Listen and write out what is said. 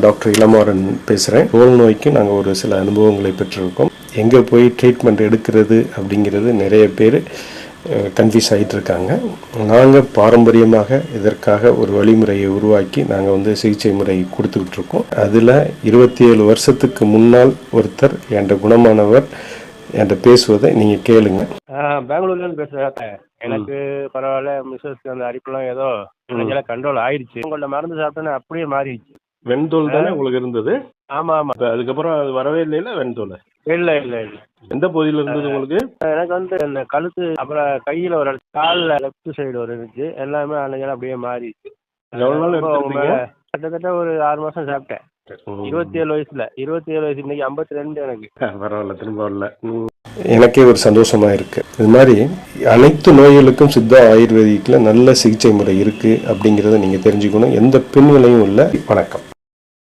Doctor Ilamaran பேசுகிறேன். தோல் நோய்க்கு நாங்கள் ஒரு சில அனுபவங்களை பெற்றிருக்கோம். எங்கே போய் ட்ரீட்மெண்ட் எடுக்கிறது அப்படிங்கிறது நிறைய பேர் கன்ஃபியூஸ் ஆகிட்டு இருக்காங்க. நாங்கள் பாரம்பரியமாக இதற்காக ஒரு வழிமுறையை உருவாக்கி நாங்கள் சிகிச்சை முறை கொடுத்துக்கிட்டு இருக்கோம். அதில் 27 வருஷத்துக்கு முன்னால் ஒருத்தர் என்கிட்ட குணமானவர் என்கிட்ட பேசுவதை நீங்கள் கேளுங்க. பெங்களூர்லேருந்து பேசுகிறேன். எனக்கு பரவாயில்ல, மிஸ்ஸஸ்க்கு அந்த அரிப்பெல்லாம் ஏதோ எல்லாம் கண்ட்ரோல் ஆயிடுச்சு. உங்கள்ட்ட மருந்து சாப்பிட்டோன்னே அப்படியே மாறிடுச்சு. வெண்தோல் தானே உங்களுக்கு இருந்தது? ஆமாம் ஆமாம். அதுக்கப்புறம் அது வரவே இல்லைல்ல வெண்தோல்? இல்லை இல்லை இல்லை. எந்த பகுதியில் இருந்தது உங்களுக்கு? எனக்கு இந்த கழுத்து, அப்புறம் கையில் ஒரு காலில் லெஃப்ட் சைடு ஒரு இருந்துச்சு. எல்லாமே அன்னைக்கு அப்படியே மாறிடுச்சு. எவ்வளோ நாள் எடுத்துக்கிட்டீங்க? கிட்டத்தட்ட ஒரு 6 மாதம் சாப்பிட்டேன். 27 வயசுல. 27 வயசு, இன்னைக்கு 52 எனக்கு. பரவாயில்ல, திரும்ப வரல. எனக்கே ஒரு சந்தோஷமா இருக்கு. இது மாதிரி அனைத்து நோய்களுக்கும் சித்தா ஆயுர்வேதிக்கில் நல்ல சிகிச்சை முறை இருக்கு அப்படிங்கிறத நீங்க தெரிஞ்சுக்கணும். எந்த பின்விளையும் இல்லை. வணக்கம்.